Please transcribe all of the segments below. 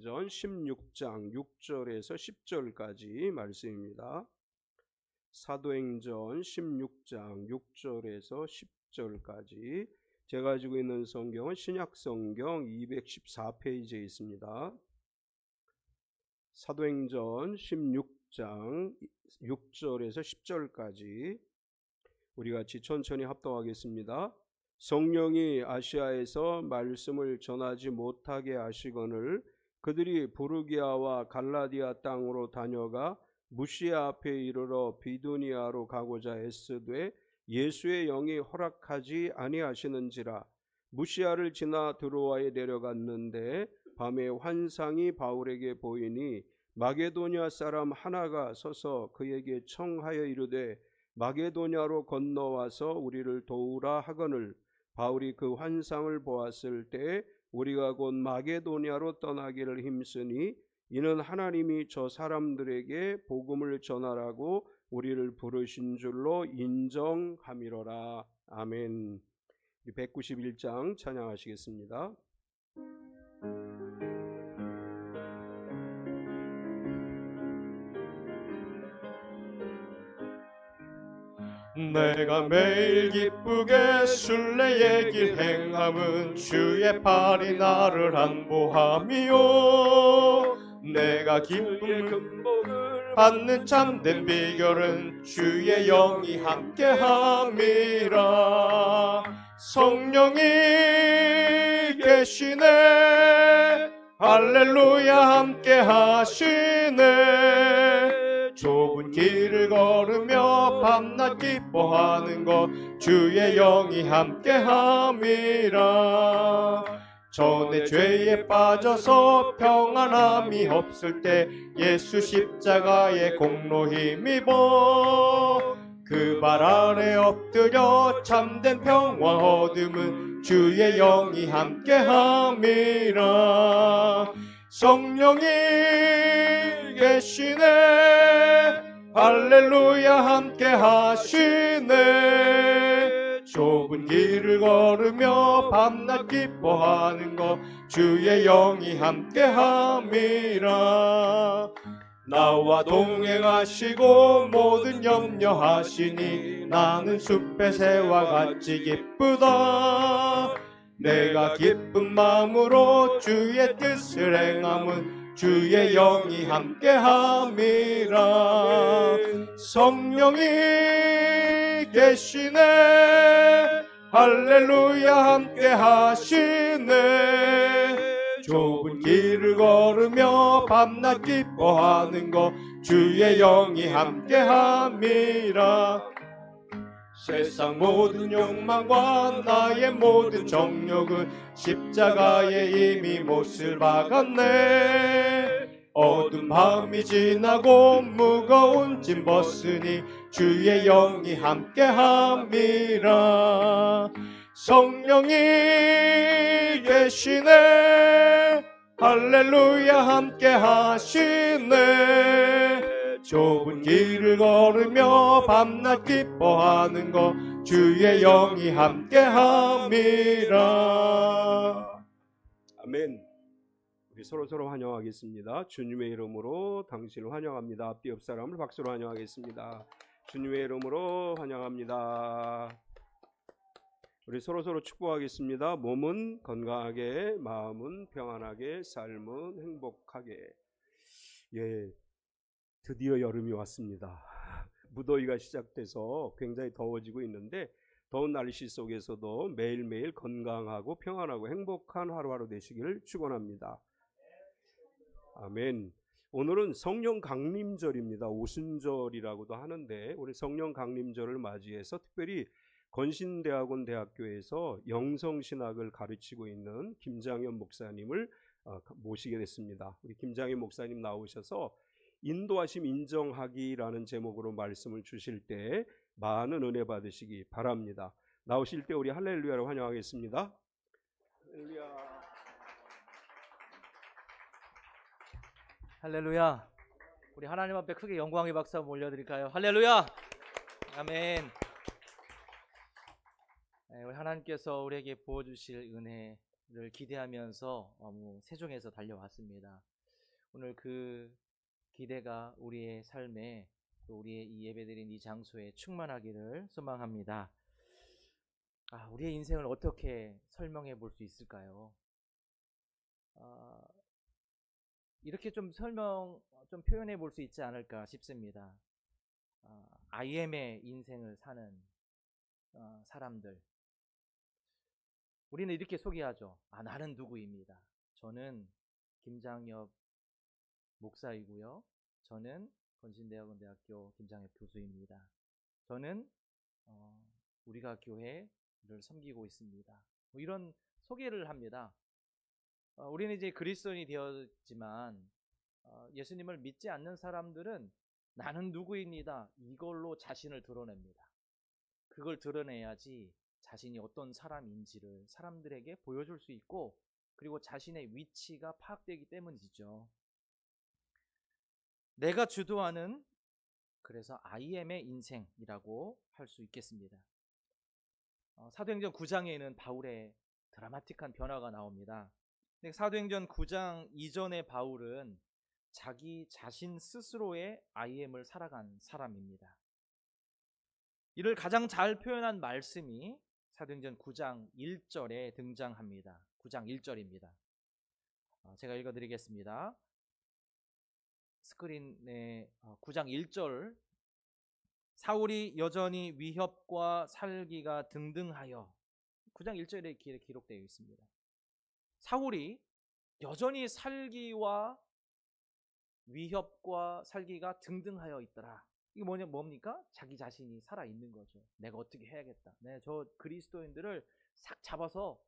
전 16장 6절에서 10절까지 말씀입니다. 사도행전 16장 6절에서 10절까지 제가 가지고 있는 성경은 신약성경 214페이지에 있습니다. 사도행전 16장 6절에서 10절까지 우리 같이 천천히 합독하겠습니다. 성령이 아시아에서 말씀을 전하지 못하게 하시거늘 그들이 부르기아와 갈라디아 땅으로 다녀가 무시아 앞에 이르러 비두니아로 가고자 애쓰되 예수의 영이 허락하지 아니하시는지라. 무시아를 지나 드로아에 내려갔는데 밤에 환상이 바울에게 보이니 마게도냐 사람 하나가 서서 그에게 청하여 이르되 마게도냐로 건너와서 우리를 도우라 하거늘 바울이 그 환상을 보았을 때 우리가 곧 마게도냐로 떠나기를 힘쓰니 이는 하나님이 저 사람들에게 복음을 전하라고 우리를 부르신 줄로 인정함이로라. 아멘. 191장 찬양하시겠습니다. 내가 매일 기쁘게 순례의 길 행함은 주의 팔이 나를 안보함이요 내가 기쁨의 근본을 받는 참된 비결은 주의 영이 함께함이라. 성령이 계시네 할렐루야 함께하시네. 좁은 길을 걸으며 밤낮 기뻐하는 것 주의 영이 함께함이라. 전에 죄에 빠져서 평안함이 없을 때 예수 십자가의 공로 힘입어 그 발 아래 엎드려 참된 평화 얻음은 주의 영이 함께함이라. 성령이 계시네 할렐루야 함께하시네. 좁은 길을 걸으며 밤낮 기뻐하는 것 주의 영이 함께함이라. 나와 동행하시고 모든 염려하시니 나는 숲의 새와 같이 기쁘다. 내가 기쁜 마음으로 주의 뜻을 행함은 주의 영이 함께함이라. 성령이 계시네 할렐루야 함께하시네. 좁은 길을 걸으며 밤낮 기뻐하는 것 주의 영이 함께함이라. 세상 모든 욕망과 나의 모든 정욕은 십자가에 이미 못을 박았네. 어두운 밤이 지나고 무거운 짐 벗으니 주의 영이 함께함이라. 성령이 계시네 할렐루야 함께하시네. 좁은 길을 걸으며 밤낮 기뻐하는 것 주의 영이 함께함이라. 아멘. 우리 서로 환영하겠습니다. 주님의 이름으로 당신을 환영합니다. 앞뒤 옆 사람을 박수로 환영하겠습니다. 주님의 이름으로 환영합니다. 우리 서로 축복하겠습니다. 몸은 건강하게, 마음은 평안하게, 삶은 행복하게. 예, 드디어 여름이 왔습니다. 무더위가 시작돼서 굉장히 더워지고 있는데 더운 날씨 속에서도 매일매일 건강하고 평안하고 행복한 하루하루 되시기를 축원합니다. 아멘. 오늘은 성령 강림절입니다. 오순절이라고도 하는데 우리 성령 강림절을 맞이해서 특별히 건신대학원 대학교에서 영성신학을 가르치고 있는 김장현 목사님을 모시게 됐습니다. 우리 김장현 목사님 나오셔서 인도하심 인정하기라는 제목으로 말씀을 주실 때 많은 은혜 받으시기 바랍니다. 나오실 때 우리 할렐루야로 환영하겠습니다. 할렐루야. 할렐루야. 우리 하나님 앞에 크게 영광의 박수 한번 올려드릴까요? 할렐루야. 아멘. 우리 하나님께서 우리에게 부어주실 은혜를 기대하면서 세종에서 달려왔습니다. 오늘 그 기대가 우리의 삶에 또 우리의 이 예배드린 이 장소에 충만하기를 소망합니다. 우리의 인생을 어떻게 설명해 볼 수 있을까요? 이렇게 좀 좀 표현해 볼 수 있지 않을까 싶습니다. IM의 인생을 사는 사람들. 우리는 이렇게 소개하죠. 나는 누구입니다. 저는 김장엽 목사이고요. 저는 건신대학원대학교 김장엽 교수입니다. 저는 우리가 교회를 섬기고 있습니다. 뭐 이런 소개를 합니다. 우리는 이제 그리스도인이 되었지만 예수님을 믿지 않는 사람들은 나는 누구입니다. 이걸로 자신을 드러냅니다. 그걸 드러내야지 자신이 어떤 사람인지를 사람들에게 보여줄 수 있고 그리고 자신의 위치가 파악되기 때문이죠. 내가 주도하는 그래서 IM의 인생이라고 할 수 있겠습니다. 사도행전 9장에는 바울의 드라마틱한 변화가 나옵니다. 사도행전 9장 이전의 바울은 자기 자신 스스로의 IM을 살아간 사람입니다. 이를 가장 잘 표현한 말씀이 사도행전 9장 1절에 등장합니다. 9장 1절입니다. 제가 읽어드리겠습니다. 스크린에 9장 1절 사울이 여전히 위협과 살기가 등등하여 9장 1절에 기록되어 있습니다. 사울이 여전히 살기와 위협과 살기가 등등하여 있더라. 이게 뭡니까? 자기 자신이 살아있는 거죠. 내가 어떻게 해야겠다. 저 그리스도인들을 싹 잡아서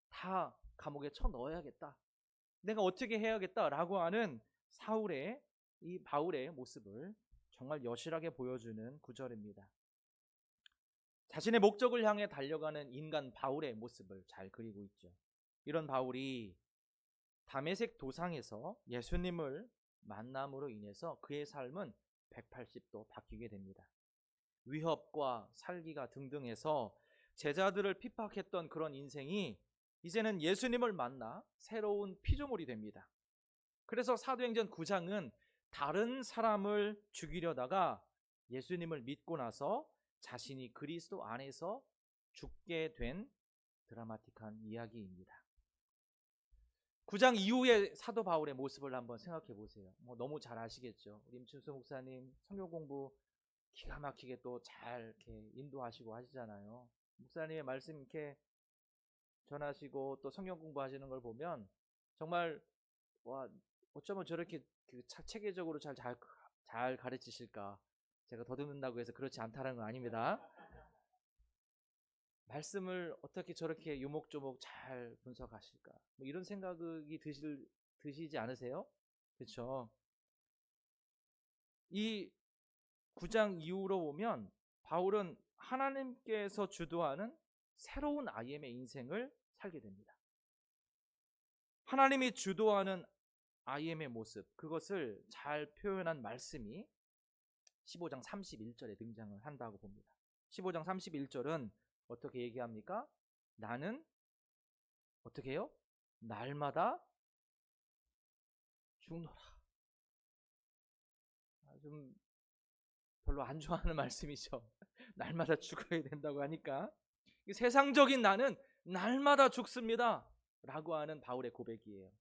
다 감옥에 쳐넣어야겠다. 내가 어떻게 해야겠다라고 하는 사울의 이 바울의 모습을 정말 여실하게 보여주는 구절입니다. 자신의 목적을 향해 달려가는 인간 바울의 모습을 잘 그리고 있죠. 이런 바울이 다메섹 도상에서 예수님을 만남으로 인해서 그의 삶은 180도 바뀌게 됩니다. 위협과 살기가 등등해서 제자들을 핍박했던 그런 인생이 이제는 예수님을 만나 새로운 피조물이 됩니다. 그래서 사도행전 9장은 다른 사람을 죽이려다가 예수님을 믿고 나서 자신이 그리스도 안에서 죽게 된 드라마틱한 이야기입니다. 9장 이후의 사도 바울의 모습을 한번 생각해 보세요. 너무 잘 아시겠죠. 우리 임춘수 목사님 성경 공부 기가 막히게 또 잘 이렇게 인도하시고 하시잖아요. 목사님의 말씀 이렇게 전하시고 또 성경 공부하시는 걸 보면 정말 어쩌면 저렇게 체계적으로 잘 가르치실까. 제가 더듬는다고 해서 그렇지 않다는 건 아닙니다. 말씀을 어떻게 저렇게 요목조목 잘 분석하실까? 이런 생각이 드시지 않으세요? 그렇죠? 이 9장 이후로 보면 바울은 하나님께서 주도하는 새로운 IM의 인생을 살게 됩니다. 하나님이 주도하는 IM의 모습, 그것을 잘 표현한 말씀이 15장 31절에 등장을 한다고 봅니다. 15장 31절은 어떻게 얘기합니까? 나는 어떻게 해요? 날마다 죽노라. 좀 별로 안 좋아하는 말씀이죠. 날마다 죽어야 된다고 하니까 세상적인 나는 날마다 죽습니다 라고 하는 바울의 고백이에요.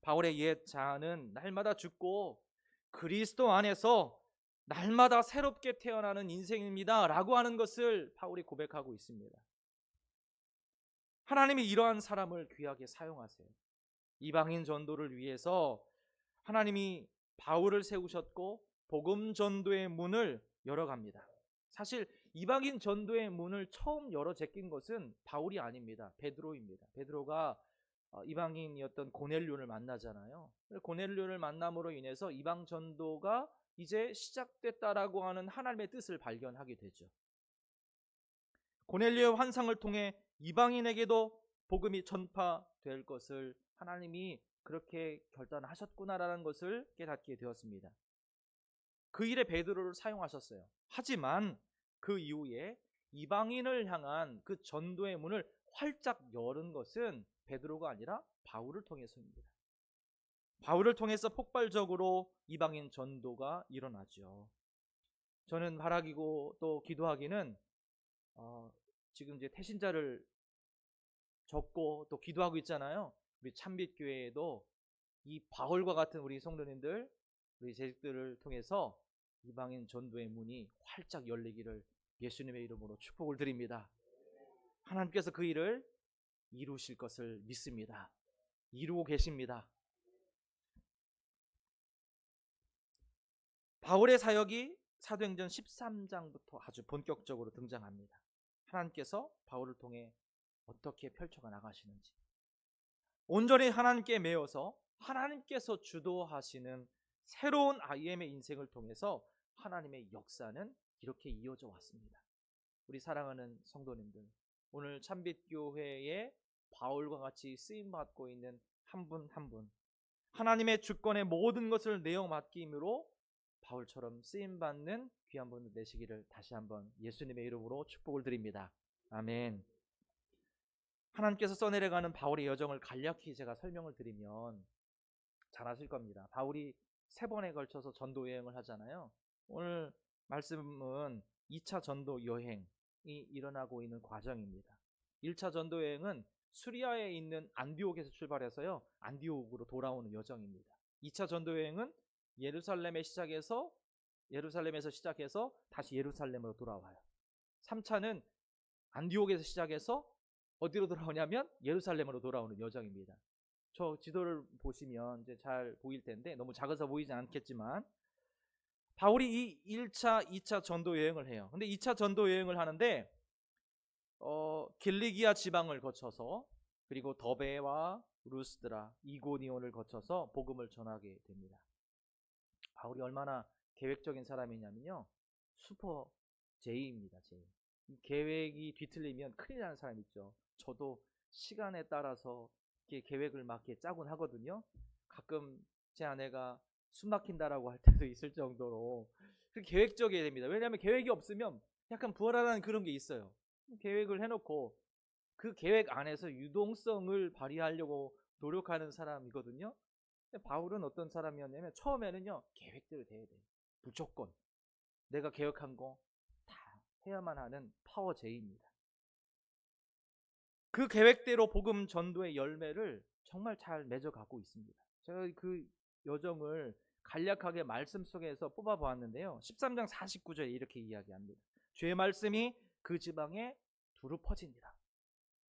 바울의 옛 자아는 날마다 죽고 그리스도 안에서 날마다 새롭게 태어나는 인생입니다 라고 하는 것을 바울이 고백하고 있습니다. 하나님이 이러한 사람을 귀하게 사용하세요. 이방인 전도를 위해서 하나님이 바울을 세우셨고 복음 전도의 문을 열어갑니다. 사실 이방인 전도의 문을 처음 열어 제낀 것은 바울이 아닙니다. 베드로입니다. 베드로가 이방인이었던 고넬료를 만나잖아요. 고넬료를 만남으로 인해서 이방 전도가 이제 시작됐다라고 하는 하나님의 뜻을 발견하게 되죠. 고넬료의 환상을 통해 이방인에게도 복음이 전파될 것을 하나님이 그렇게 결단하셨구나라는 것을 깨닫게 되었습니다. 그 일에 베드로를 사용하셨어요. 하지만 그 이후에 이방인을 향한 그 전도의 문을 활짝 열은 것은 베드로가 아니라 바울을 통해서입니다. 바울을 통해서 폭발적으로 이방인 전도가 일어나죠. 저는 바라기고 또 기도하기는 지금 이제 태신자를 적고 또 기도하고 있잖아요. 우리 참빛교회에도 이 바울과 같은 우리 성도님들, 우리 재직들을 통해서 이방인 전도의 문이 활짝 열리기를 예수님의 이름으로 축복을 드립니다. 하나님께서 그 일을 이루실 것을 믿습니다. 이루고 계십니다. 바울의 사역이 사도행전 13장부터 아주 본격적으로 등장합니다. 하나님께서 바울을 통해 어떻게 펼쳐가 나가시는지, 온전히 하나님께 매여서 하나님께서 주도하시는 새로운 IM의 인생을 통해서 하나님의 역사는 이렇게 이어져 왔습니다. 우리 사랑하는 성도님들, 오늘 참빛교회에 바울과 같이 쓰임받고 있는 한 분 한 분, 하나님의 주권의 모든 것을 내어 맡김으로 바울처럼 쓰임받는 귀한 분들 되시기를 다시 한번 예수님의 이름으로 축복을 드립니다. 아멘. 하나님께서 써내려가는 바울의 여정을 간략히 제가 설명을 드리면 잘 아실 겁니다. 바울이 3번에 걸쳐서 전도 여행을 하잖아요. 오늘 말씀은 2차 전도 여행이 일어나고 있는 과정입니다. 1차 전도 여행은 수리아에 있는 안디옥에서 출발해서요, 안디옥으로 돌아오는 여정입니다. 2차 전도 여행은 예루살렘에서 시작해서 다시 예루살렘으로 돌아와요. 3차는 안디옥에서 시작해서 어디로 돌아오냐면 예루살렘으로 돌아오는 여정입니다. 저 지도를 보시면 이제 잘 보일 텐데 너무 작아서 보이지 않겠지만 바울이 이 1차, 2차 전도 여행을 해요. 근데 2차 전도 여행을 하는데 길리기아 지방을 거쳐서 그리고 더베와 루스드라, 이고니온을 거쳐서 복음을 전하게 됩니다. 바울이 얼마나 계획적인 사람이냐면요, 슈퍼 J입니다. J. 계획이 뒤틀리면 큰일 나는 사람 있죠. 저도 시간에 따라서 이렇게 계획을 막 이렇게 짜곤 하거든요. 가끔 제 아내가 숨 막힌다라고 할 때도 있을 정도로 계획적이어야 됩니다. 왜냐하면 계획이 없으면 약간 불안한 그런 게 있어요. 계획을 해놓고 그 계획 안에서 유동성을 발휘하려고 노력하는 사람이거든요. 근데 바울은 어떤 사람이었냐면 처음에는요, 계획대로 돼야 돼요. 무조건 내가 계획한 거 다 해야만 하는 파워 J입니다. 그 계획대로 복음 전도의 열매를 정말 잘 맺어가고 있습니다. 제가 그 여정을 간략하게 말씀 속에서 뽑아보았는데요, 13장 49절에 이렇게 이야기합니다. 주의 말씀이 그 지방에 두루 퍼지니라.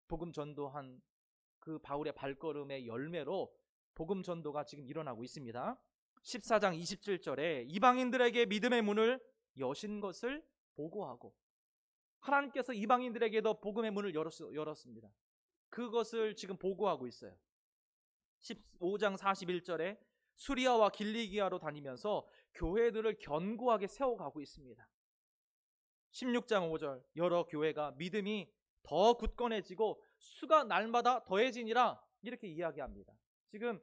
복음 전도한 그 바울의 발걸음의 열매로 복음 전도가 지금 일어나고 있습니다. 14장 27절에 이방인들에게 믿음의 문을 여신 것을 보고하고, 하나님께서 이방인들에게도 복음의 문을 열었습니다. 그것을 지금 보고하고 있어요. 15장 41절에 수리아와 길리기아로 다니면서 교회들을 견고하게 세워가고 있습니다. 16장 5절 여러 교회가 믿음이 더 굳건해지고 수가 날마다 더해지니라, 이렇게 이야기합니다. 지금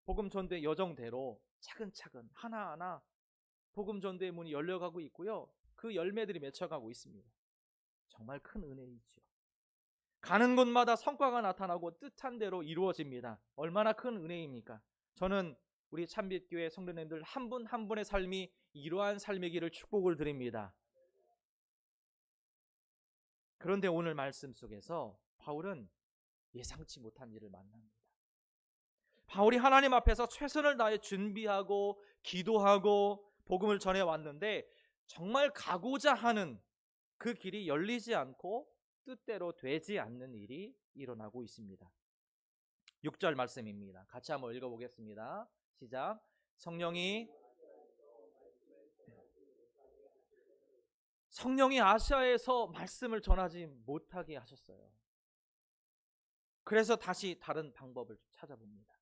복음 전도의 여정대로 차근차근 하나하나 복음 전도의 문이 열려가고 있고요, 그 열매들이 맺혀가고 있습니다. 정말 큰 은혜이죠. 가는 곳마다 성과가 나타나고 뜻한 대로 이루어집니다. 얼마나 큰 은혜입니까? 저는 우리 참빛교회 성도님들 한 분 한 분의 삶이 이러한 삶이기를 축복을 드립니다. 그런데 오늘 말씀 속에서 바울은 예상치 못한 일을 만납니다. 바울이 하나님 앞에서 최선을 다해 준비하고 기도하고 복음을 전해왔는데 정말 가고자 하는 그 길이 열리지 않고 뜻대로 되지 않는 일이 일어나고 있습니다. 6절 말씀입니다. 같이 한번 읽어보겠습니다. 시작. 성령이 아시아에서 말씀을 전하지 못하게 하셨어요. 그래서 다시 다른 방법을 찾아봅니다.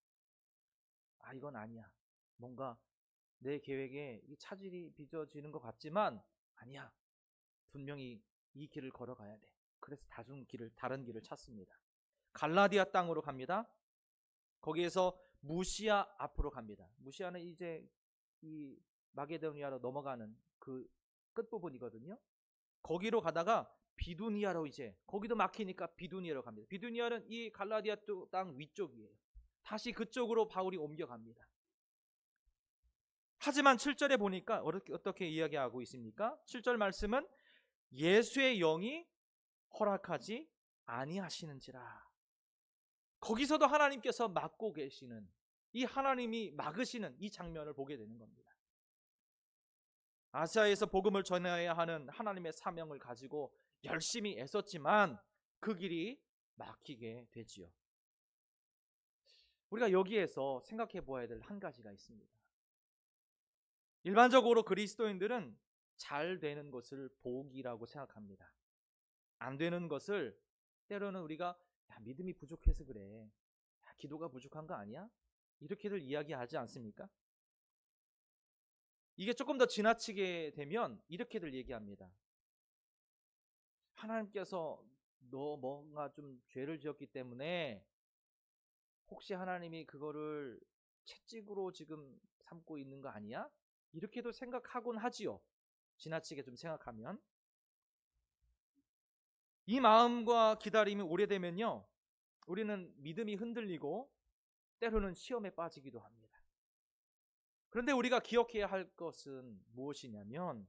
이건 아니야. 뭔가 내 계획에 이 차질이 빚어지는 것 같지만 아니야. 분명히 이 길을 걸어가야 돼. 그래서 다른 길을 찾습니다. 갈라디아 땅으로 갑니다. 거기에서 무시아 앞으로 갑니다. 무시아는 이제 이 마게도니아로 넘어가는 그 끝부분이거든요. 거기로 가다가 비두니아로, 이제 거기도 막히니까 비두니아로 갑니다. 비두니아는 이 갈라디아 땅 위쪽이에요. 다시 그쪽으로 바울이 옮겨갑니다. 하지만 7절에 보니까 어떻게 이야기하고 있습니까? 7절 말씀은 예수의 영이 허락하지 아니하시는지라. 거기서도 하나님께서 막고 계시는, 이 하나님이 막으시는 이 장면을 보게 되는 겁니다. 아시아에서 복음을 전해야 하는 하나님의 사명을 가지고 열심히 애썼지만 그 길이 막히게 되지요. 우리가 여기에서 생각해 보아야 될 한 가지가 있습니다. 일반적으로 그리스도인들은 잘 되는 것을 복이라고 생각합니다. 안 되는 것을 때로는 우리가 믿음이 부족해서 그래, 기도가 부족한 거 아니야? 이렇게들 이야기하지 않습니까? 이게 조금 더 지나치게 되면 이렇게들 얘기합니다. 하나님께서 너 뭔가 좀 죄를 지었기 때문에 혹시 하나님이 그거를 채찍으로 지금 삼고 있는 거 아니야? 이렇게도 생각하곤 하지요. 지나치게 좀 생각하면. 이 마음과 기다림이 오래되면요, 우리는 믿음이 흔들리고 때로는 시험에 빠지기도 합니다. 그런데 우리가 기억해야 할 것은 무엇이냐면,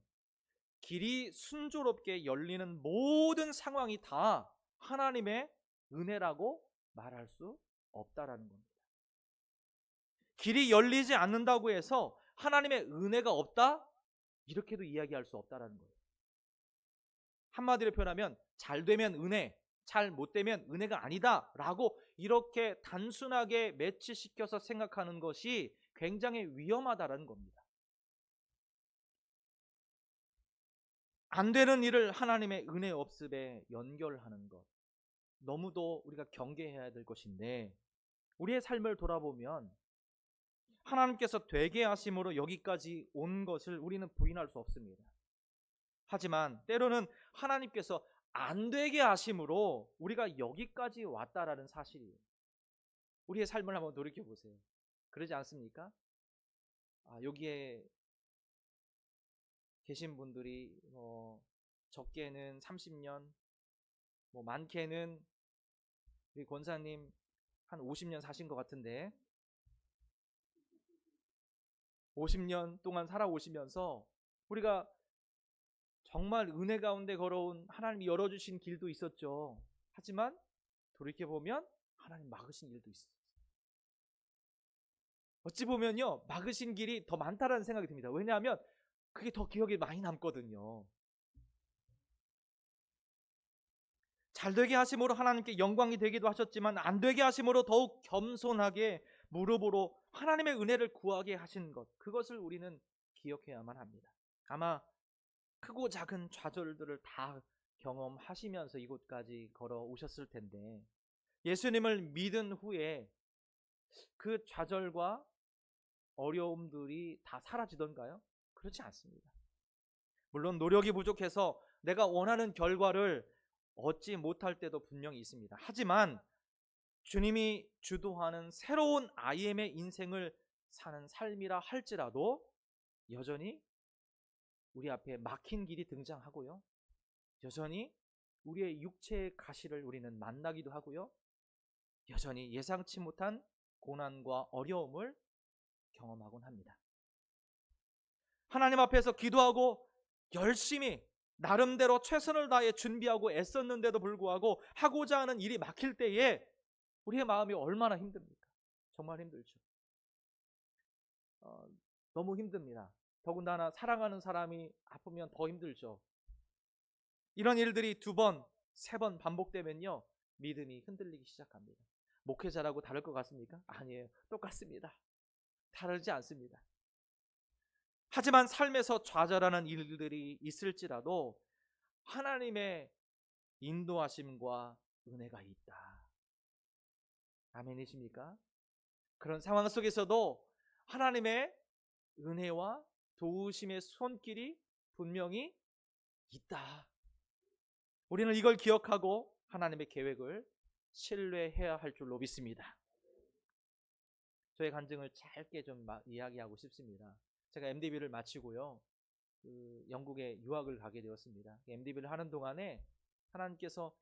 길이 순조롭게 열리는 모든 상황이 다 하나님의 은혜라고 말할 수 없다라는 겁니다. 길이 열리지 않는다고 해서 하나님의 은혜가 없다? 이렇게도 이야기할 수 없다라는 거예요. 한마디로 표현하면 잘 되면 은혜, 잘 못 되면 은혜가 아니다 라고 이렇게 단순하게 매치시켜서 생각하는 것이 굉장히 위험하다라는 겁니다. 안 되는 일을 하나님의 은혜 없음에 연결하는 것, 너무도 우리가 경계해야 될 것인데, 우리의 삶을 돌아보면 하나님께서 되게 하심으로 여기까지 온 것을 우리는 부인할 수 없습니다. 하지만 때로는 하나님께서 안 되게 하심으로 우리가 여기까지 왔다라는 사실이에요. 우리의 삶을 한번 돌이켜보세요. 그러지 않습니까? 여기에 계신 분들이 적게는 30년, 많게는 우리 권사님 한 50년 사신 것 같은데, 50년 동안 살아오시면서 우리가 정말 은혜 가운데 걸어온 하나님이 열어주신 길도 있었죠. 하지만 돌이켜보면 하나님 막으신 일도 있었어요. 어찌 보면요, 막으신 길이 더 많다라는 생각이 듭니다. 왜냐하면 그게 더 기억에 많이 남거든요. 잘 되게 하심으로 하나님께 영광이 되기도 하셨지만 안 되게 하심으로 더욱 겸손하게 무릎으로 하나님의 은혜를 구하게 하신 것, 그것을 우리는 기억해야만 합니다. 아마 크고 작은 좌절들을 다 경험하시면서 이곳까지 걸어오셨을 텐데, 예수님을 믿은 후에 그 좌절과 어려움들이 다 사라지던가요? 그렇지 않습니다. 물론 노력이 부족해서 내가 원하는 결과를 얻지 못할 때도 분명히 있습니다. 하지만 주님이 주도하는 새로운 IM의 인생을 사는 삶이라 할지라도 여전히 우리 앞에 막힌 길이 등장하고요, 여전히 우리의 육체의 가시를 우리는 만나기도 하고요, 여전히 예상치 못한 고난과 어려움을 경험하곤 합니다. 하나님 앞에서 기도하고 열심히 나름대로 최선을 다해 준비하고 애썼는데도 불구하고 하고자 하는 일이 막힐 때에 우리의 마음이 얼마나 힘듭니까? 정말 힘들죠. 너무 힘듭니다. 더군다나 사랑하는 사람이 아프면 더 힘들죠. 이런 일들이 2번, 3번 반복되면요, 믿음이 흔들리기 시작합니다. 목회자라고 다를 것 같습니까? 아니에요. 똑같습니다. 다르지 않습니다. 하지만 삶에서 좌절하는 일들이 있을지라도 하나님의 인도하심과 은혜가 있다. 아멘이십니까? 그런 상황 속에서도 하나님의 은혜와 도우심의 손길이 분명히 있다. 우리는 이걸 기억하고 하나님의 계획을 신뢰해야 할 줄로 믿습니다. 저의 간증을 짧게 좀 이야기하고 싶습니다. 제가 MDB를 마치고요, 영국에 유학을 가게 되었습니다. MDB를 하는 동안에 하나님께서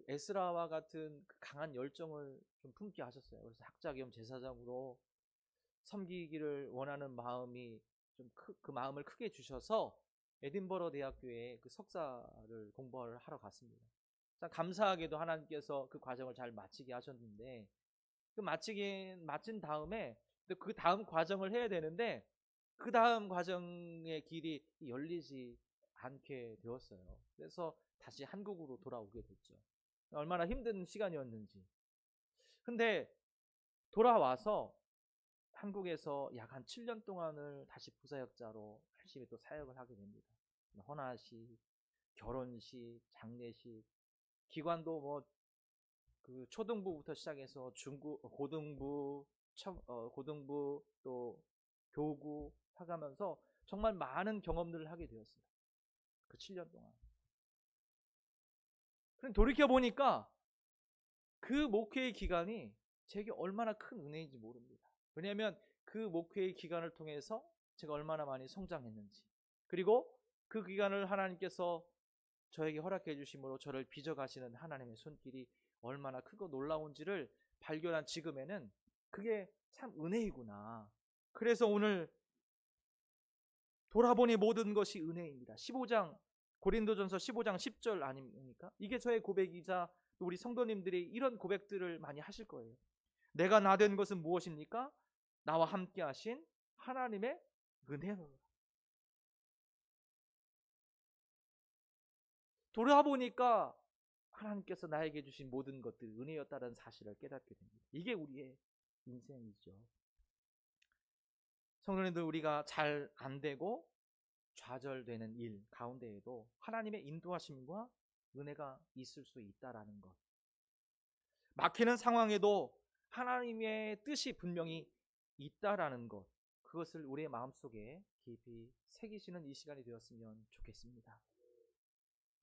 에스라와 같은 강한 열정을 좀 품게 하셨어요. 그래서 학자 겸 제사장으로 섬기기를 원하는 마음이 좀 그 마음을 크게 주셔서 에딘버러 대학교에 그 석사를 공부를 하러 갔습니다. 참 감사하게도 하나님께서 그 과정을 잘 마치게 하셨는데, 그 마친 다음에 그 다음 과정을 해야 되는데 그 다음 과정의 길이 열리지 않게 되었어요. 그래서 다시 한국으로 돌아오게 됐죠. 얼마나 힘든 시간이었는지. 근데 돌아와서 한국에서 약 한 7년 동안을 다시 부사역자로 열심히 또 사역을 하게 됩니다. 헌화식, 결혼식, 장례식, 기관도 뭐 그 초등부부터 시작해서 고등부 또 교구 하가면서 정말 많은 경험들을 하게 되었어요. 그 7년 동안. 그럼 돌이켜 보니까 그 목회의 기간이 제게 얼마나 큰 은혜인지 모릅니다. 왜냐하면 그 목회의 기간을 통해서 제가 얼마나 많이 성장했는지, 그리고 그 기간을 하나님께서 저에게 허락해 주심으로 저를 빚어가시는 하나님의 손길이 얼마나 크고 놀라운지를 발견한 지금에는 그게 참 은혜이구나. 그래서 오늘 돌아보니 모든 것이 은혜입니다. 15장 고린도전서 15장 10절 아닙니까? 이게 저의 고백이자 우리 성도님들이 이런 고백들을 많이 하실 거예요. 내가 나된 것은 무엇입니까? 나와 함께 하신 하나님의 은혜로. 돌아보니까 하나님께서 나에게 주신 모든 것들이 은혜였다는 사실을 깨닫게 됩니다. 이게 우리의 인생이죠. 성도님들, 우리가 잘 안 되고 좌절되는 일 가운데에도 하나님의 인도하심과 은혜가 있을 수 있다라는 것. 막히는 상황에도 하나님의 뜻이 분명히 있다라는 것. 그것을 우리의 마음속에 깊이 새기시는 이 시간이 되었으면 좋겠습니다.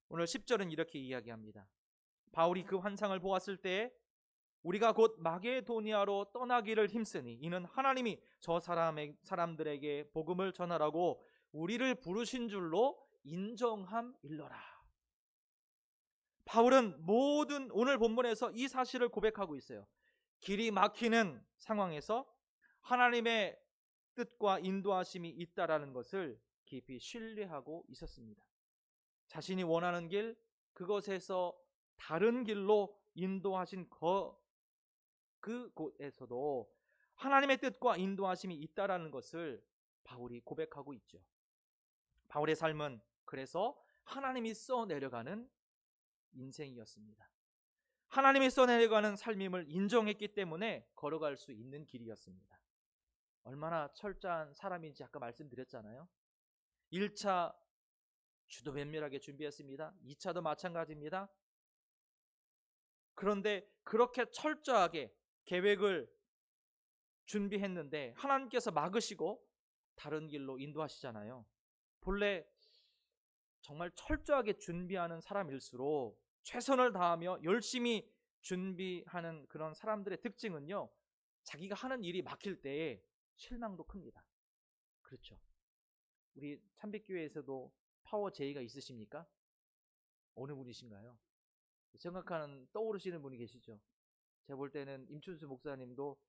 오늘 10절은 이렇게 이야기합니다. 바울이 그 환상을 보았을 때 우리가 곧 마게도니아로 떠나기를 힘쓰니 이는 하나님이 저 사람들에게 복음을 전하라고 우리를 부르신 줄로 인정함일러라. 바울은 오늘 본문에서 이 사실을 고백하고 있어요. 길이 막히는 상황에서 하나님의 뜻과 인도하심이 있다라는 것을 깊이 신뢰하고 있었습니다. 자신이 원하는 길, 그것에서 다른 길로 인도하신 그곳에서도 하나님의 뜻과 인도하심이 있다라는 것을 바울이 고백하고 있죠. 바울의 삶은 그래서 하나님이 써내려가는 인생이었습니다. 하나님이 써내려가는 삶임을 인정했기 때문에 걸어갈 수 있는 길이었습니다. 얼마나 철저한 사람인지 아까 말씀드렸잖아요. 1차 주도 면밀하게 준비했습니다. 2차도 마찬가지입니다. 그런데 그렇게 철저하게 계획을 준비했는데 하나님께서 막으시고 다른 길로 인도하시잖아요. 본래 정말 철저하게 준비하는 사람일수록 최선을 다하며 열심히 준비하는 그런 사람들의 특징은요, 자기가 하는 일이 막힐 때에 실망도 큽니다. 그렇죠. 우리 참빛교회에서도 파워 제이가 있으십니까? 어느 분이신가요? 생각하는 떠오르시는 분이 계시죠? 제가 볼 때는 임춘수 목사님도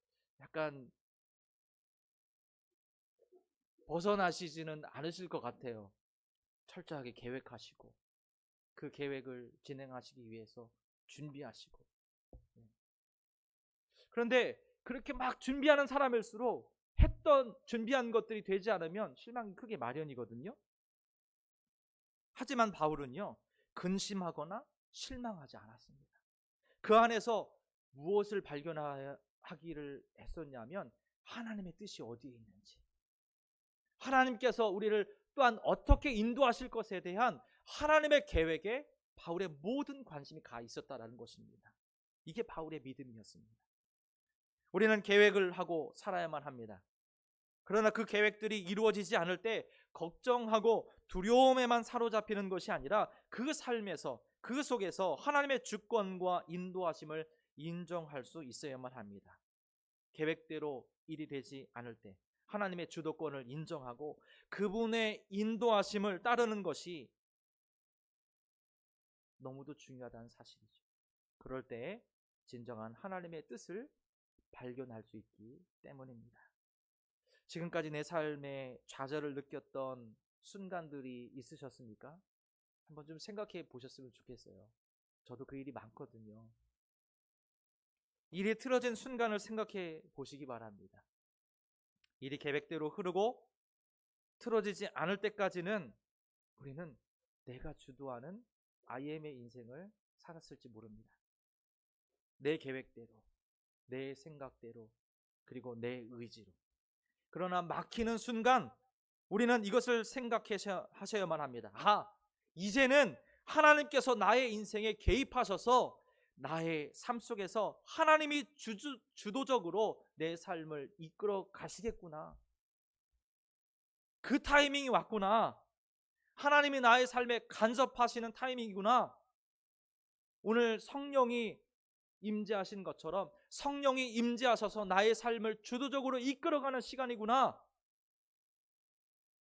약간 벗어나시지는 않으실 것 같아요. 철저하게 계획하시고 그 계획을 진행하시기 위해서 준비하시고. 그런데 그렇게 막 준비하는 사람일수록 준비한 것들이 되지 않으면 실망이 크게 마련이거든요. 하지만 바울은요, 근심하거나 실망하지 않았습니다. 그 안에서 무엇을 발견하기를 했었냐면 하나님의 뜻이 어디에 있는지, 하나님께서 우리를 또한 어떻게 인도하실 것에 대한 하나님의 계획에 바울의 모든 관심이 가 있었다라는 것입니다. 이게 바울의 믿음이었습니다. 우리는 계획을 하고 살아야만 합니다. 그러나 그 계획들이 이루어지지 않을 때 걱정하고 두려움에만 사로잡히는 것이 아니라 그 삶에서, 그 속에서 하나님의 주권과 인도하심을 인정할 수 있어야만 합니다. 계획대로 일이 되지 않을 때 하나님의 주도권을 인정하고 그분의 인도하심을 따르는 것이 너무도 중요하다는 사실이죠. 그럴 때 진정한 하나님의 뜻을 발견할 수 있기 때문입니다. 지금까지 내 삶에 좌절을 느꼈던 순간들이 있으셨습니까? 한번 좀 생각해 보셨으면 좋겠어요. 저도 그 일이 많거든요. 일이 틀어진 순간을 생각해 보시기 바랍니다. 일이 계획대로 흐르고 틀어지지 않을 때까지는 우리는 내가 주도하는 IM의 인생을 살았을지 모릅니다. 내 계획대로, 내 생각대로, 그리고 내 의지로. 그러나 막히는 순간 우리는 이것을 생각하셔야만 합니다. 이제는 하나님께서 나의 인생에 개입하셔서 나의 삶 속에서 하나님이 주도적으로 내 삶을 이끌어 가시겠구나. 그 타이밍이 왔구나. 하나님이 나의 삶에 간섭하시는 타이밍이구나. 오늘 성령이 임재하신 것처럼 성령이 임재하셔서 나의 삶을 주도적으로 이끌어가는 시간이구나.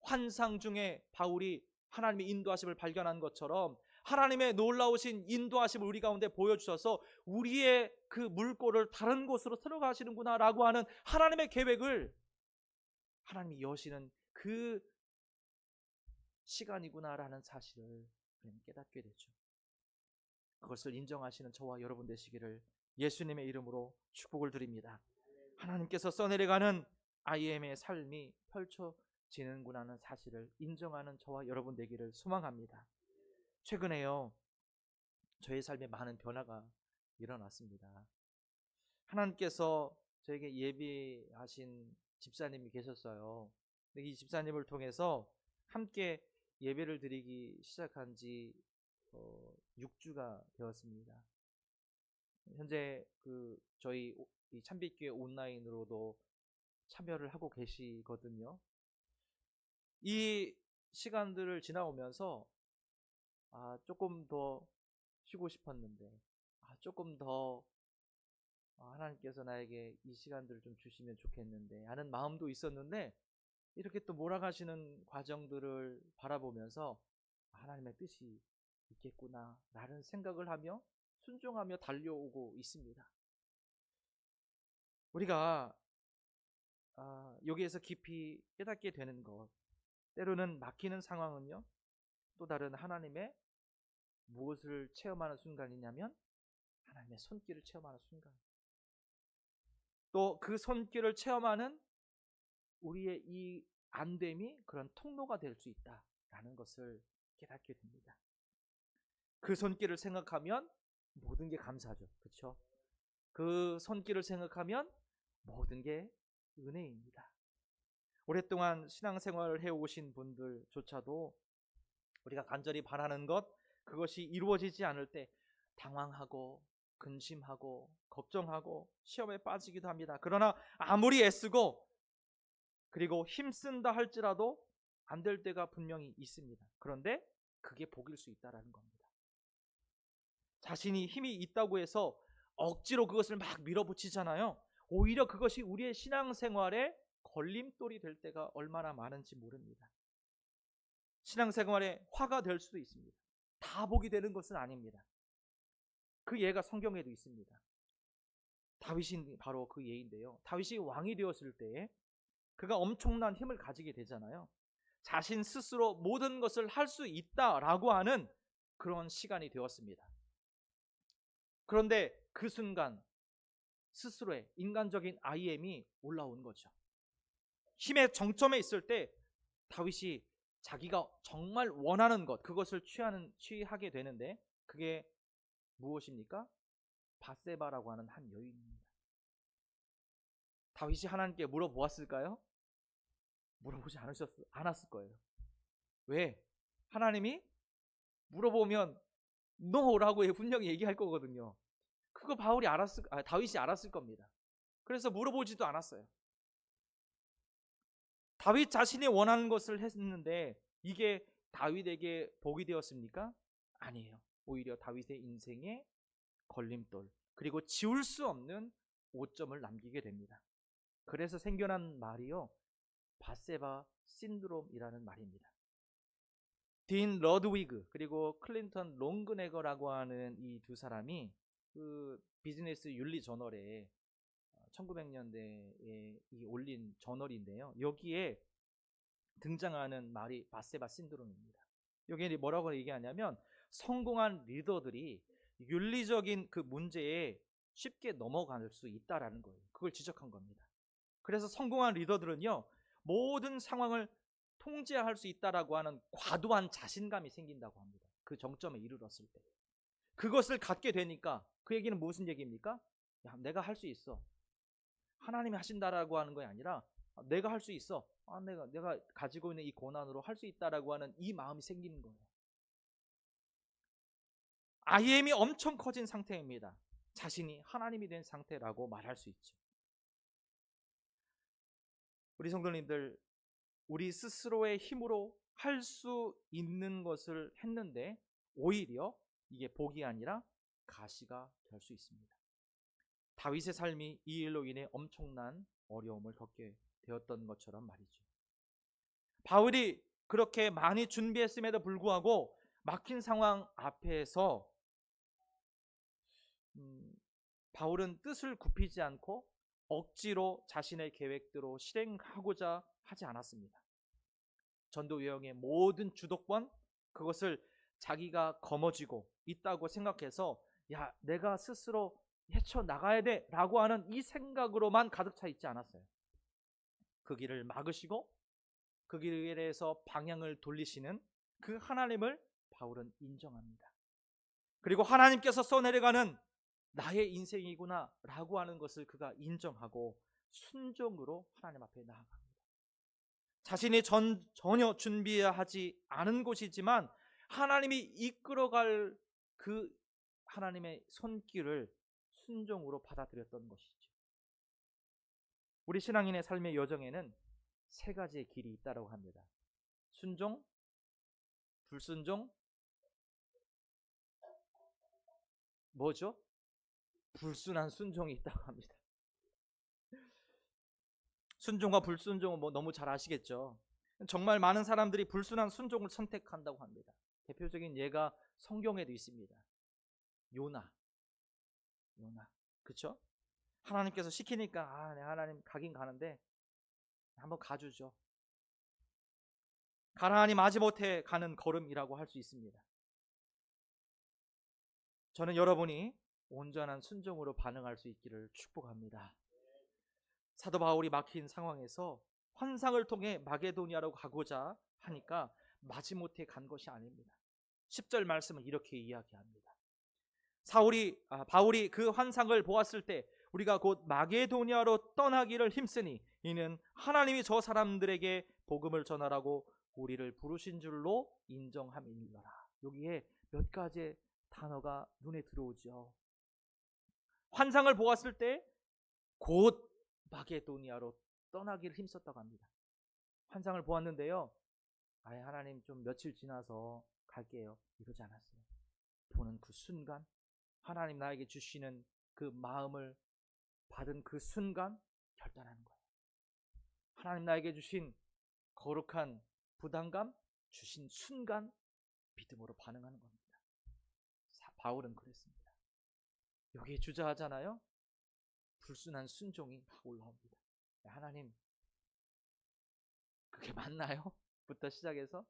환상 중에 바울이 하나님의 인도하심을 발견한 것처럼 하나님의 놀라우신 인도하심을 우리 가운데 보여주셔서 우리의 그 물꼬를 다른 곳으로 들어가시는구나 라고 하는 하나님의 계획을 하나님이 여시는 그 시간이구나라는 사실을 깨닫게 되죠. 그것을 인정하시는 저와 여러분 되시기를 예수님의 이름으로 축복을 드립니다. 하나님께서 써내려가는 IM의 삶이 펼쳐지는구나 하는 사실을 인정하는 저와 여러분 되기를 소망합니다. 최근에요, 저의 삶에 많은 변화가 일어났습니다. 하나님께서 저에게 예비하신 집사님이 계셨어요. 근데 이 집사님을 통해서 함께 예배를 드리기 시작한 지 6주가 되었습니다. 현재 저희 이 참빛교회 온라인으로도 참여를 하고 계시거든요. 이 시간들을 지나오면서 조금 더 쉬고 싶었는데 조금 더 하나님께서 나에게 이 시간들을 좀 주시면 좋겠는데 하는 마음도 있었는데, 이렇게 또 몰아가시는 과정들을 바라보면서 하나님의 뜻이 있겠구나 라는 생각을 하며 순종하며 달려오고 있습니다. 우리가 여기에서 깊이 깨닫게 되는 것, 때로는 막히는 상황은요, 또 다른 하나님의 무엇을 체험하는 순간이냐면 하나님의 손길을 체험하는 순간, 또 그 손길을 체험하는 우리의 이 안됨이 그런 통로가 될 수 있다라는 것을 깨닫게 됩니다. 그 손길을 생각하면 모든 게 감사죠. 그렇죠? 그 손길을 생각하면 모든 게 은혜입니다. 오랫동안 신앙생활을 해오신 분들조차도 우리가 간절히 바라는 것, 그것이 이루어지지 않을 때 당황하고 근심하고 걱정하고 시험에 빠지기도 합니다. 그러나 아무리 애쓰고 그리고 힘쓴다 할지라도 안 될 때가 분명히 있습니다. 그런데 그게 복일 수 있다는 겁니다. 자신이 힘이 있다고 해서 억지로 그것을 막 밀어붙이잖아요. 오히려 그것이 우리의 신앙생활에 걸림돌이 될 때가 얼마나 많은지 모릅니다. 신앙생활에 화가 될 수도 있습니다. 다 복이 되는 것은 아닙니다. 그 예가 성경에도 있습니다. 다윗이 바로 그 예인데요. 다윗이 왕이 되었을 때 그가 엄청난 힘을 가지게 되잖아요. 자신 스스로 모든 것을 할 수 있다라고 하는 그런 시간이 되었습니다. 그런데 그 순간 스스로의 인간적인 IM이 올라온 거죠. 힘의 정점에 있을 때 다윗이 자기가 정말 원하는 것, 그것을 취하게 되는데, 그게 무엇입니까? 밧세바라고 하는 한 여인입니다. 다윗이 하나님께 물어보았을까요? 물어보지 않았을 거예요. 왜? 하나님이 물어보면 no라고 분명히 얘기할 거거든요. 그거 다윗이 알았을 겁니다. 그래서 물어보지도 않았어요. 다윗 자신이 원하는 것을 했는데 이게 다윗에게 복이 되었습니까? 아니에요. 오히려 다윗의 인생에 걸림돌, 그리고 지울 수 없는 오점을 남기게 됩니다. 그래서 생겨난 말이요, 밧세바 신드롬이라는 말입니다. 딘 러드위그 그리고 클린턴 롱그네거라고 하는 이 두 사람이 그 비즈니스 윤리 저널에 1900년대에 올린 저널인데요. 여기에 등장하는 말이 바세바 신드롬입니다. 여기에 뭐라고 얘기하냐면 성공한 리더들이 윤리적인 그 문제에 쉽게 넘어갈 수 있다라는 거예요. 그걸 지적한 겁니다. 그래서 성공한 리더들은요, 모든 상황을 통제할 수 있다라고 하는 과도한 자신감이 생긴다고 합니다. 그 정점에 이르렀을 때. 그것을 갖게 되니까 그 얘기는 무슨 얘기입니까? 야, 내가 할 수 있어. 하나님이 하신다라고 하는 것이 아니라 내가 할 수 있어. 내가 가지고 있는 이 고난으로 할 수 있다라고 하는 이 마음이 생기는 거예요. IM이 엄청 커진 상태입니다. 자신이 하나님이 된 상태라고 말할 수 있죠. 우리 성도님들, 우리 스스로의 힘으로 할 수 있는 것을 했는데 오히려 이게 복이 아니라 가시가 될 수 있습니다. 다윗의 삶이 이 일로 인해 엄청난 어려움을 겪게 되었던 것처럼 말이죠. 바울이 그렇게 많이 준비했음에도 불구하고 막힌 상황 앞에서 바울은 뜻을 굽히지 않고 억지로 자신의 계획대로 실행하고자 하지 않았습니다. 전도 여행의 모든 주도권, 그것을 자기가 거머쥐고 있다고 생각해서 야, 내가 스스로 헤쳐나가야 돼 라고 하는 이 생각으로만 가득 차 있지 않았어요. 그 길을 막으시고 그 길에 대해서 방향을 돌리시는 그 하나님을 바울은 인정합니다. 그리고 하나님께서 써내려가는 나의 인생이구나 라고 하는 것을 그가 인정하고 순종으로 하나님 앞에 나아갑니다. 자신이 전혀 준비하지 않은 곳이지만 하나님이 이끌어갈 그 하나님의 손길을 순종으로 받아들였던 것이죠. 우리 신앙인의 삶의 여정에는 세 가지의 길이 있다고 합니다. 순종, 불순종, 뭐죠? 불순한 순종이 있다고 합니다. 순종과 불순종은 너무 잘 아시겠죠. 정말 많은 사람들이 불순한 순종을 선택한다고 합니다. 대표적인 예가 성경에도 있습니다. 요나, 그렇죠? 하나님께서 시키니까 하나님 가긴 가는데 한번 가주죠. 가라하니 마지못해 가는 걸음이라고 할 수 있습니다. 저는 여러분이 온전한 순종으로 반응할 수 있기를 축복합니다. 사도 바울이 막힌 상황에서 환상을 통해 마게도니아로 가고자 하니까 마지못해 간 것이 아닙니다. 10절 말씀은 이렇게 이야기합니다. 바울이 그 환상을 보았을 때 우리가 곧 마게도니아로 떠나기를 힘쓰니 이는 하나님이 저 사람들에게 복음을 전하라고 우리를 부르신 줄로 인정함이니라. 여기에 몇 가지 단어가 눈에 들어오죠. 환상을 보았을 때 곧 마게도니아로 떠나기를 힘썼다고 합니다. 환상을 보았는데요, 하나님 좀 며칠 지나서 갈게요 이러지 않았어요. 보는 그 순간, 하나님 나에게 주시는 그 마음을 받은 그 순간 결단하는 거예요. 하나님 나에게 주신 거룩한 부담감 주신 순간 믿음으로 반응하는 겁니다. 바울은 그랬습니다. 여기에 주저하잖아요. 불순한 순종이 막 올라옵니다. 하나님 그게 맞나요? 부터 시작해서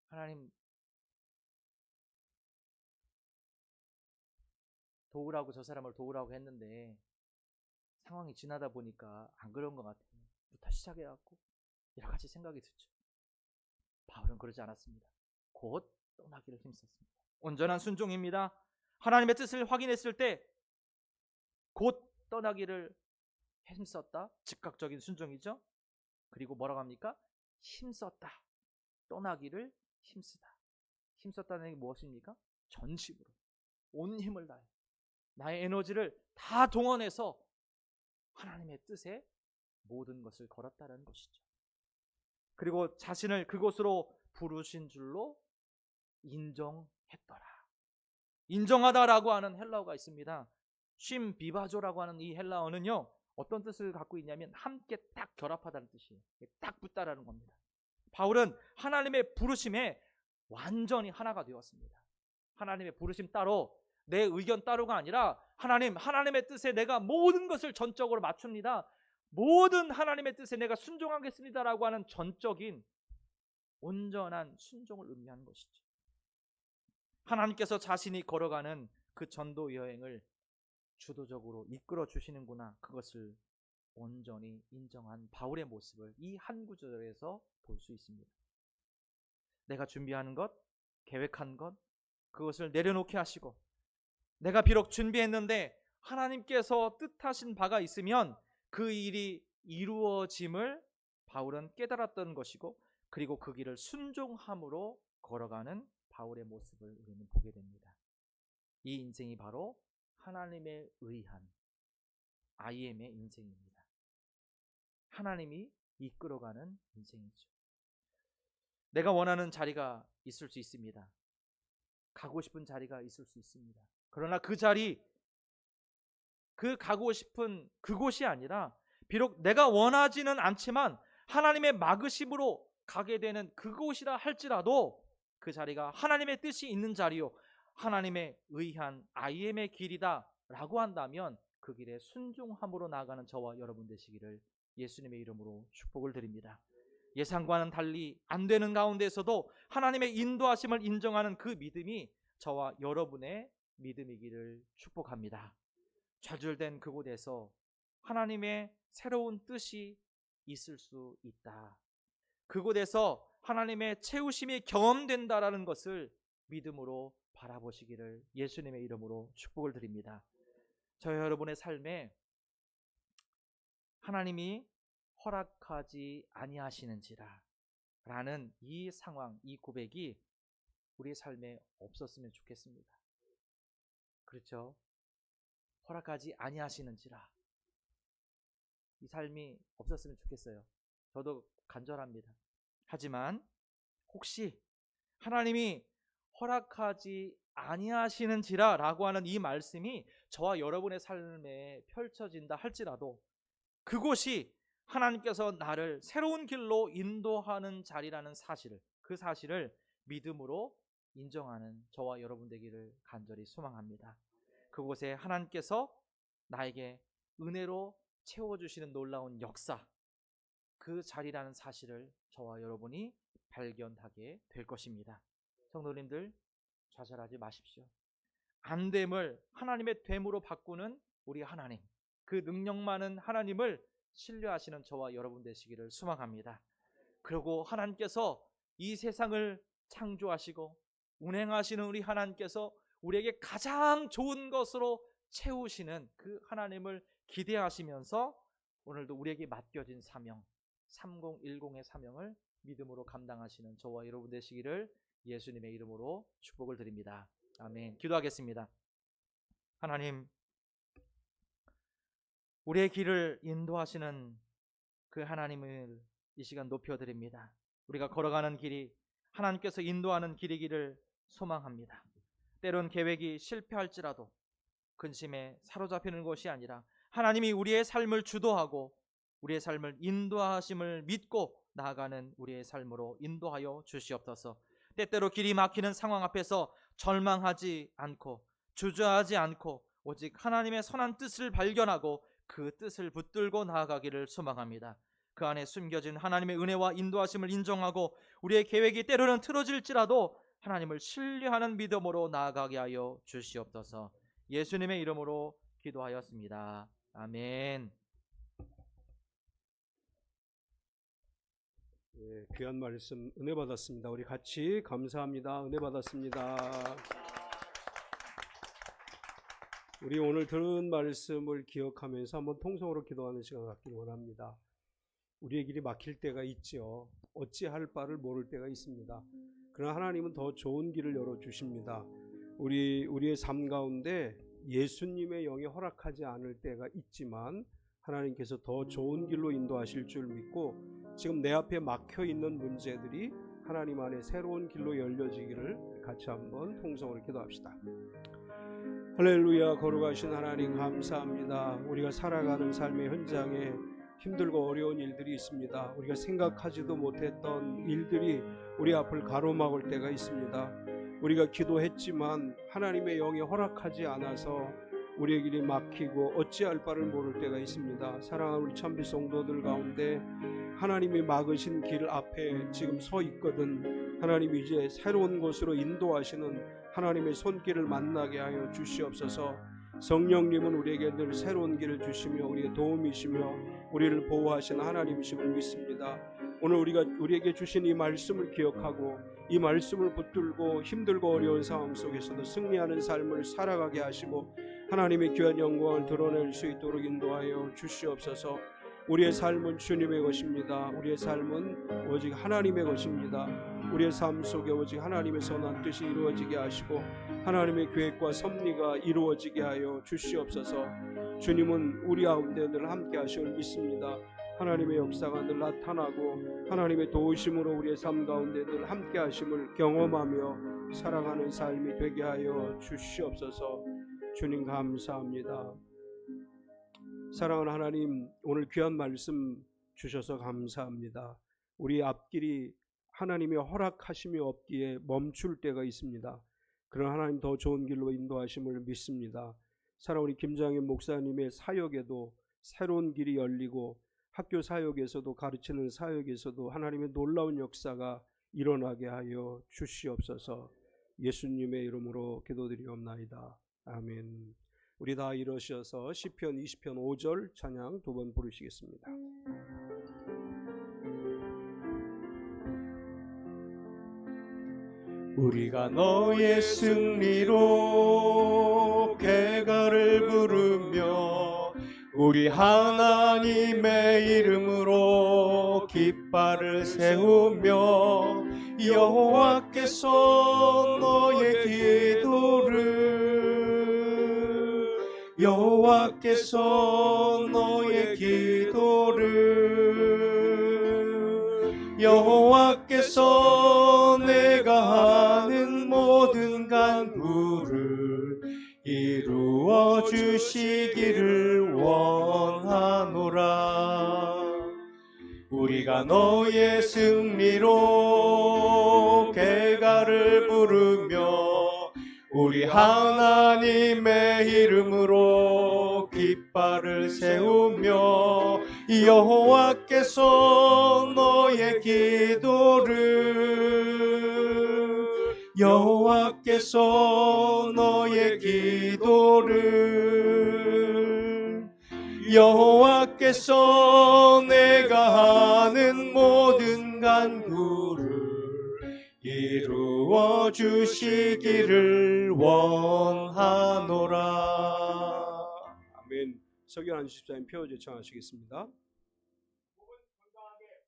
하나님 도우라고 저 사람을 도우라고 했는데 상황이 지나다 보니까 안 그런 것 같아요. 부터 시작해갖고 여러 가지 생각이 들죠. 바울은 그러지 않았습니다. 곧 떠나기를 힘썼습니다. 온전한 순종입니다. 하나님의 뜻을 확인했을 때 곧 떠나기를 힘썼다. 즉각적인 순종이죠. 그리고 뭐라고 합니까? 힘썼다. 떠나기를 힘쓰다. 힘썼다는 게 무엇입니까? 전심으로 온 힘을 다해 나의 에너지를 다 동원해서 하나님의 뜻에 모든 것을 걸었다는 것이죠. 그리고 자신을 그곳으로 부르신 줄로 인정했더라. 인정하다라고 하는 헬라어가 있습니다. 쉼 비바조라고 하는 이 헬라어는요, 어떤 뜻을 갖고 있냐면 함께 딱 결합하다는 뜻이에요. 딱 붙다라는 겁니다. 바울은 하나님의 부르심에 완전히 하나가 되었습니다. 하나님의 부르심 따로 내 의견 따로가 아니라 하나님의 뜻에 내가 모든 것을 전적으로 맞춥니다. 모든 하나님의 뜻에 내가 순종하겠습니다라고 하는 전적인 온전한 순종을 의미하는 것이죠. 하나님께서 자신이 걸어가는 그 전도 여행을 주도적으로 이끌어 주시는구나, 그것을 온전히 인정한 바울의 모습을 이 한 구절에서 볼 수 있습니다. 내가 준비하는 것, 계획한 것, 그것을 내려놓게 하시고, 내가 비록 준비했는데 하나님께서 뜻하신 바가 있으면 그 일이 이루어짐을 바울은 깨달았던 것이고, 그리고 그 길을 순종함으로 걸어가는 바울의 모습을 우리는 보게 됩니다. 이 인생이 바로 하나님에 의한 IM의 인생입니다. 하나님이 이끌어가는 인생이죠. 내가 원하는 자리가 있을 수 있습니다. 가고 싶은 자리가 있을 수 있습니다. 그러나 그 자리, 그 가고 싶은 그곳이 아니라 비록 내가 원하지는 않지만 하나님의 막으심으로 가게 되는 그곳이라 할지라도 그 자리가 하나님의 뜻이 있는 자리요, 하나님의 의한 IM의 길이다 라고 한다면 그 길에 순종함으로 나아가는 저와 여러분 되시기를 예수님의 이름으로 축복을 드립니다. 예상과는 달리 안 되는 가운데서도 하나님의 인도하심을 인정하는 그 믿음이 저와 여러분의 믿음이기를 축복합니다. 좌절된 그곳에서 하나님의 새로운 뜻이 있을 수 있다. 그곳에서 하나님의 채우심이 경험된다라는 것을 믿음으로 바라보시기를 예수님의 이름으로 축복을 드립니다. 저희 여러분의 삶에 하나님이 허락하지 아니하시는지라 라는 이 상황, 이 고백이 우리의 삶에 없었으면 좋겠습니다. 그렇죠? 허락하지 아니하시는지라, 이 삶이 없었으면 좋겠어요. 저도 간절합니다. 하지만 혹시 하나님이 허락하지 아니하시는지라 라고 하는 이 말씀이 저와 여러분의 삶에 펼쳐진다 할지라도 그곳이 하나님께서 나를 새로운 길로 인도하는 자리라는 사실을, 그 사실을 믿음으로 인정하는 저와 여러분 되기를 간절히 소망합니다. 그곳에 하나님께서 나에게 은혜로 채워주시는 놀라운 역사, 그 자리라는 사실을 저와 여러분이 발견하게 될 것입니다. 성도님들, 좌절하지 마십시오. 안됨을 하나님의 됨으로 바꾸는 우리 하나님, 그 능력 많은 하나님을 신뢰하시는 저와 여러분 되시기를 소망합니다. 그리고 하나님께서 이 세상을 창조하시고 운행하시는 우리 하나님께서 우리에게 가장 좋은 것으로 채우시는 그 하나님을 기대하시면서 오늘도 우리에게 맡겨진 사명, 3010의 사명을 믿음으로 감당하시는 저와 여러분 되시기를 예수님의 이름으로 축복을 드립니다. 아멘. 기도하겠습니다. 하나님, 우리의 길을 인도하시는 그 하나님을 이 시간 높여드립니다. 우리가 걸어가는 길이 하나님께서 인도하는 길이기를 소망합니다. 때론 계획이 실패할지라도 근심에 사로잡히는 것이 아니라 하나님이 우리의 삶을 주도하고 우리의 삶을 인도하심을 믿고 나아가는 우리의 삶으로 인도하여 주시옵소서. 때때로 길이 막히는 상황 앞에서 절망하지 않고 주저하지 않고 오직 하나님의 선한 뜻을 발견하고 그 뜻을 붙들고 나아가기를 소망합니다. 그 안에 숨겨진 하나님의 은혜와 인도하심을 인정하고 우리의 계획이 때로는 틀어질지라도 하나님을 신뢰하는 믿음으로 나아가게 하여 주시옵소서. 예수님의 이름으로 기도하였습니다. 아멘. 예, 귀한 말씀 은혜 받았습니다. 우리 같이 감사합니다. 은혜 받았습니다. 우리 오늘 들은 말씀을 기억하면서 한번 통성으로 기도하는 시간 갖기를 원합니다. 우리의 길이 막힐 때가 있죠. 어찌할 바를 모를 때가 있습니다. 그러나 하나님은 더 좋은 길을 열어주십니다. 우리의 삶 가운데 예수님의 영이 허락하지 않을 때가 있지만 하나님께서 더 좋은 길로 인도하실 줄 믿고 지금 내 앞에 막혀있는 문제들이 하나님 안에 새로운 길로 열려지기를 같이 한번 통성으로 기도합시다. 할렐루야. 거룩하신 하나님 감사합니다. 우리가 살아가는 삶의 현장에 힘들고 어려운 일들이 있습니다. 우리가 생각하지도 못했던 일들이 우리 앞을 가로막을 때가 있습니다. 우리가 기도했지만 하나님의 영이 허락하지 않아서 우리의 길이 막히고 어찌할 바를 모를 때가 있습니다. 사랑하는 우리 참비 성도들 가운데 하나님이 막으신 길 앞에 지금 서 있거든. 하나님이 이제 새로운 곳으로 인도하시는 하나님의 손길을 만나게 하여 주시옵소서. 성령님은 우리에게 늘 새로운 길을 주시며 우리의 도움이시며 우리를 보호하시는 하나님이심을 믿습니다. 오늘 우리에게 주신 이 말씀을 기억하고 이 말씀을 붙들고 힘들고 어려운 상황 속에서도 승리하는 삶을 살아가게 하시고 하나님의 귀한 영광을 드러낼 수 있도록 인도하여 주시옵소서. 우리의 삶은 주님의 것입니다. 우리의 삶은 오직 하나님의 것입니다. 우리의 삶 속에 오직 하나님의 선한 뜻이 이루어지게 하시고 하나님의 계획과 섭리가 이루어지게 하여 주시옵소서. 주님은 우리 가운데 늘 함께 하심을 믿습니다. 하나님의 역사가 늘 나타나고 하나님의 도우심으로 우리의 삶 가운데 늘 함께 하심을 경험하며 살아가는 삶이 되게 하여 주시옵소서. 주님 감사합니다. 사랑하는 하나님, 오늘 귀한 말씀 주셔서 감사합니다. 우리 앞길이 하나님의 허락하심이 없기에 멈출 때가 있습니다. 그런 하나님 더 좋은 길로 인도하심을 믿습니다. 사랑하는 우리 김장현 목사님의 사역에도 새로운 길이 열리고 학교 사역에서도 가르치는 사역에서도 하나님의 놀라운 역사가 일어나게 하여 주시옵소서. 예수님의 이름으로 기도드리옵나이다. 아멘. 우리 다 일어서서 시편 20편 5절 찬양 두 번 부르시겠습니다. 우리가 너의 승리로 개가를 부르며 우리 하나님의 이름으로 깃발을 세우며 여호와께서 너의 기도를 여호와께서 내가 하는 모든 간구를 이루어 주시기를 원하노라. 우리가 너의 승리로 개가를 부르며 우리 하나님의 이름으로 깃발을 세우며 여호와께서 너의 기도를 여호와께서 내가 하는 모든 간구를 이루어 주시기를 원하노라. 아멘. 서기환 집사님 표어 제청하시겠습니다.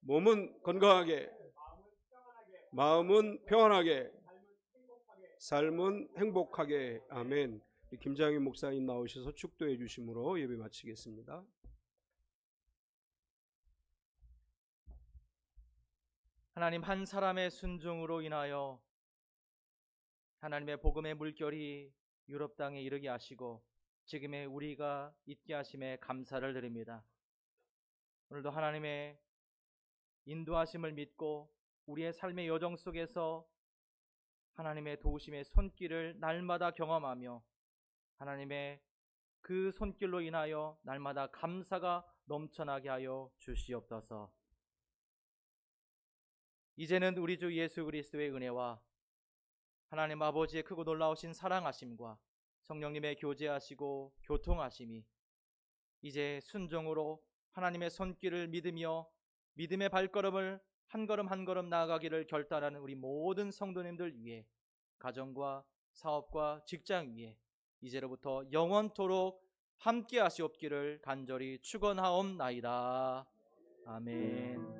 몸은 건강하게, 마음은 평안하게, 삶은 행복하게. 아멘. 김장현 목사님 나오셔서 축도해 주심으로 예배 마치겠습니다. 하나님, 한 사람의 순종으로 인하여 하나님의 복음의 물결이 유럽 땅에 이르게 하시고 지금의 우리가 있게 하심에 감사를 드립니다. 오늘도 하나님의 인도하심을 믿고 우리의 삶의 여정 속에서 하나님의 도우심의 손길을 날마다 경험하며 하나님의 그 손길로 인하여 날마다 감사가 넘쳐나게 하여 주시옵소서. 이제는 우리 주 예수 그리스도의 은혜와 하나님 아버지의 크고 놀라우신 사랑하심과 성령님의 교제하시고 교통하심이 이제 순종으로 하나님의 손길을 믿으며 믿음의 발걸음을 한 걸음 한 걸음 나아가기를 결단하는 우리 모든 성도님들 위해 가정과 사업과 직장 위에 이제로부터 영원토록 함께 하시옵기를 간절히 축원하옵나이다. 아멘.